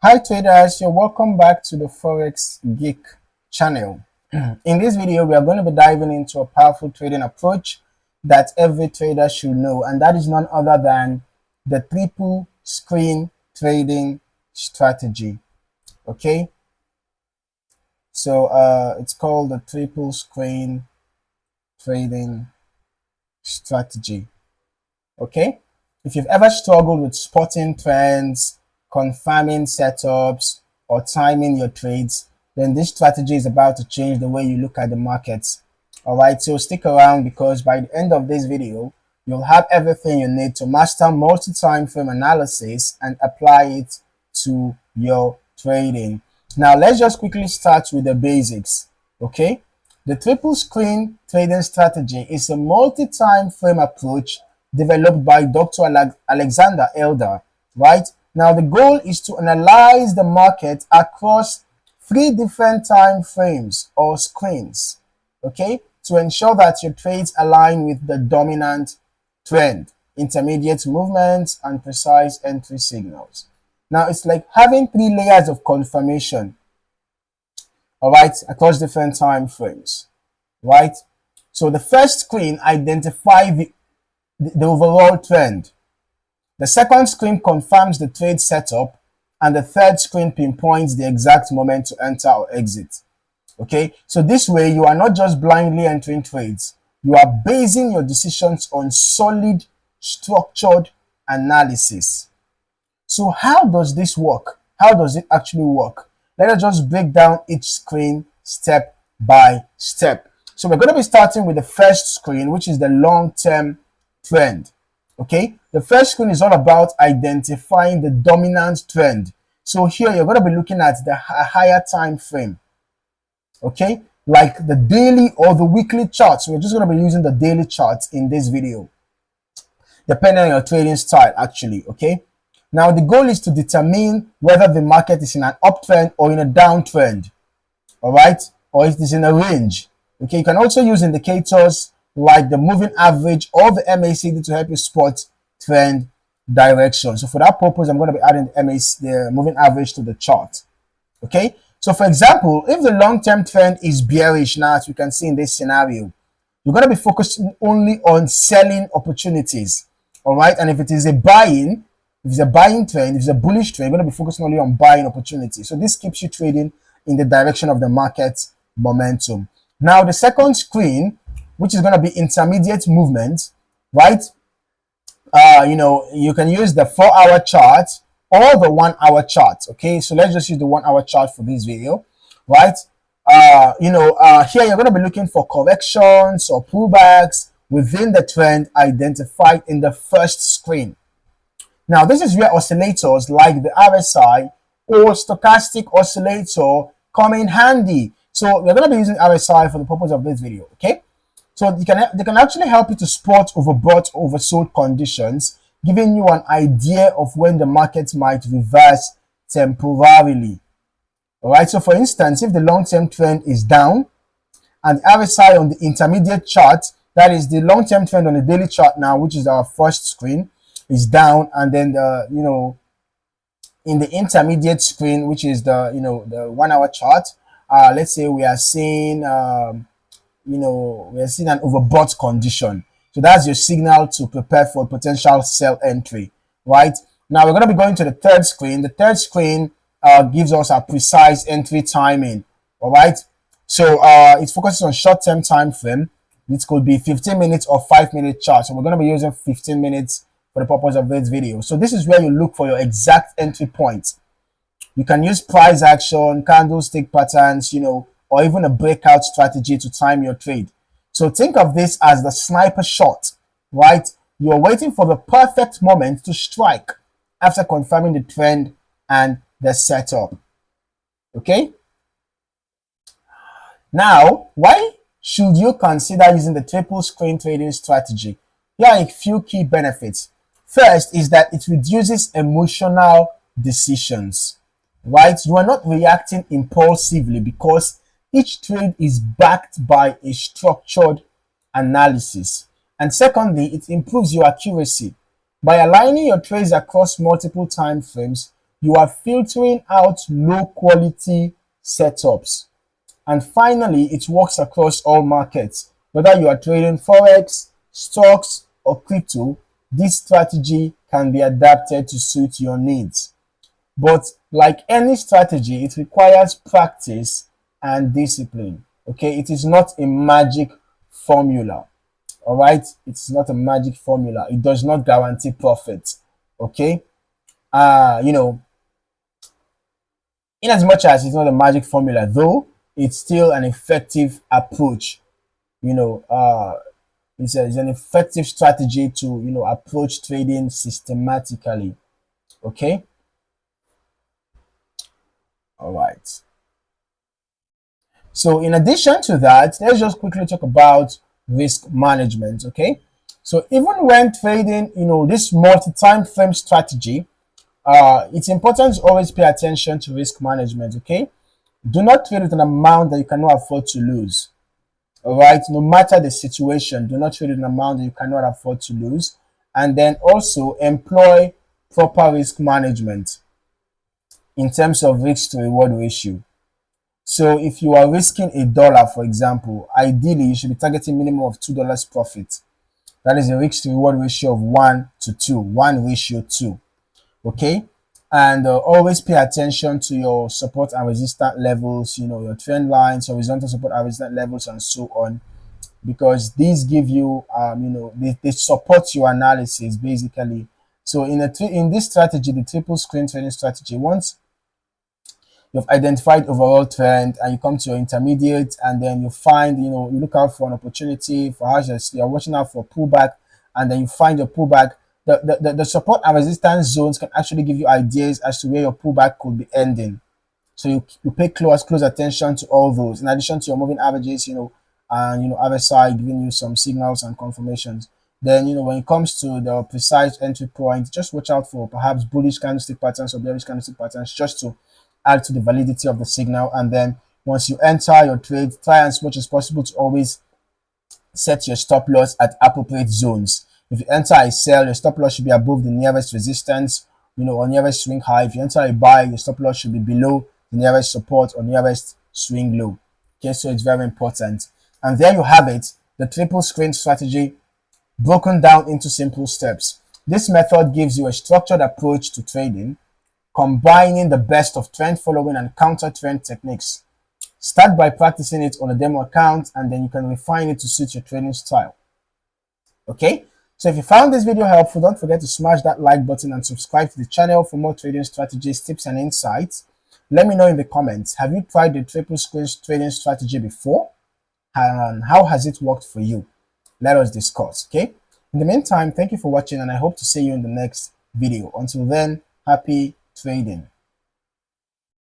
Hi traders, you're welcome back to the Forex Geek channel. In this video, we are going to be diving into a powerful trading approach that every trader should know, and that is none other than the triple screen trading strategy. Okay, so it's called the triple screen trading strategy. Okay, if you've ever struggled with spotting trends, confirming setups, or timing your trades, then this strategy is about to change the way you look at the markets. All right, so stick around because by the end of this video, you'll have everything you need to master multi-time frame analysis and apply it to your trading. Now, let's just quickly start with the basics. Okay, the triple screen trading strategy is a multi-time frame approach developed by Dr. Alexander Elder, right? Now, the goal is to analyze the market across three different time frames or screens, okay, to ensure that your trades align with the dominant trend, intermediate movements, and precise entry signals. Now, it's like having three layers of confirmation, all right, across different time frames, right? So the first screen identifies the overall trend. The second screen confirms the trade setup, and the third screen pinpoints the exact moment to enter or exit. Okay, so this way you are not just blindly entering trades, you are basing your decisions on solid, structured analysis. So how does this work? How does it actually work? Let us just break down each screen step by step. So we're going to be starting with the first screen, which is the long-term trend. Okay, the first screen is all about identifying the dominant trend. So here you're going to be looking at the higher time frame. Okay, like the daily or the weekly charts. We're just going to be using the daily charts in this video, depending on your trading style, actually. Okay, now the goal is to determine whether the market is in an uptrend or in a downtrend. All right, or if it's in a range. Okay, you can also use indicators like the moving average or the MACD to help you spot trend direction. So for that purpose, I'm going to be adding the moving average to the chart. Okay, so for example, if the long-term trend is bearish now, as we can see in this scenario, you're going to be focusing only on selling opportunities. All right, and if it's a buying trend, if it's a bullish trend, you're going to be focusing only on buying opportunities. So this keeps you trading in the direction of the market momentum. Now the second screen, which is going to be intermediate movement, right? You can use the 4-hour chart or the 1-hour chart. Okay, so let's just use the 1-hour chart for this video, right? Here you're going to be looking for corrections or pullbacks within the trend identified in the first screen. Now, this is where oscillators like the RSI or stochastic oscillator come in handy. So we're going to be using RSI for the purpose of this video, okay? So they can actually help you to spot overbought, oversold conditions, giving you an idea of when the market might reverse temporarily. All right, so for instance, if the long-term trend is down and RSI on the intermediate chart, that is the long-term trend on the daily chart now, which is our first screen, is down, and then in the intermediate screen, which is the 1-hour chart, let's say we are seeing we're seeing an overbought condition. So that's your signal to prepare for potential sell entry, right? Now we're going to be going to the third screen. The third screen gives us a precise entry timing, all right? So it focuses on short-term time frame. It could be 15 minutes or 5-minute chart. So we're going to be using 15 minutes for the purpose of this video. So this is where you look for your exact entry point. You can use price action, candlestick patterns, or even a breakout strategy to time your trade. So think of this as the sniper shot, right? You're waiting for the perfect moment to strike after confirming the trend and the setup. Okay? Now, why should you consider using the triple screen trading strategy? Here are a few key benefits. First is that it reduces emotional decisions, right? You are not reacting impulsively because each trade is backed by a structured analysis. And secondly, it improves your accuracy. By aligning your trades across multiple time frames, You are filtering out low quality setups. And finally, it works across all markets. Whether you are trading Forex, stocks, or crypto, this strategy can be adapted to suit your needs. But like any strategy, it requires practice and discipline. Okay, it is not a magic formula. All right, it's not a magic formula. It does not guarantee profit. Okay, you know, in as much as it's not a magic formula, though, it's still an effective approach. You know, it's an effective strategy to approach trading systematically. Okay, all right. So in addition to that, let's just quickly talk about risk management. Okay, so even when trading, this multi-time frame strategy, it's important to always pay attention to risk management. Okay, do not trade with an amount that you cannot afford to lose. All right, no matter the situation, do not trade with an amount that you cannot afford to lose. And then also employ proper risk management in terms of risk to reward ratio. So if you are risking $1, for example, ideally you should be targeting minimum of $2 profit. That is a risk to reward ratio of 1 to 2, 1:2. Okay, and always pay attention to your support and resistance levels, your trend lines, horizontal support and resistance levels, and so on, because these give you they support your analysis basically. So in this strategy, the triple screen trading strategy, once you've identified overall trend and you come to your intermediate, and then you find, you look out for an opportunity for how you're watching out for pullback, and then you find your pullback, the support and resistance zones can actually give you ideas as to where your pullback could be ending. So you pay close attention to all those, in addition to your moving averages, and RSI giving you some signals and confirmations. Then when it comes to the precise entry point, just watch out for perhaps bullish candlestick patterns or bearish candlestick patterns, just to add to the validity of the signal. And then once you enter your trade, try as much as possible to always set your stop loss at appropriate zones. If you enter a sell, your stop loss should be above the nearest resistance, or nearest swing high. If you enter a buy, your stop loss should be below the nearest support or nearest swing low. Okay, so it's very important. And there you have it, the triple screen strategy broken down into simple steps. This method gives you a structured approach to trading, combining the best of trend following and counter trend techniques. Start by practicing it on a demo account, and then you can refine it to suit your trading style. Okay, so if you found this video helpful, don't forget to smash that like button and subscribe to the channel for more trading strategies, tips, and insights. Let me know in the comments, have you tried the triple screen trading strategy before, and how has it worked for you? Let us discuss. Okay, in the meantime, thank you for watching, and I hope to see you in the next video. Until then, happy trading.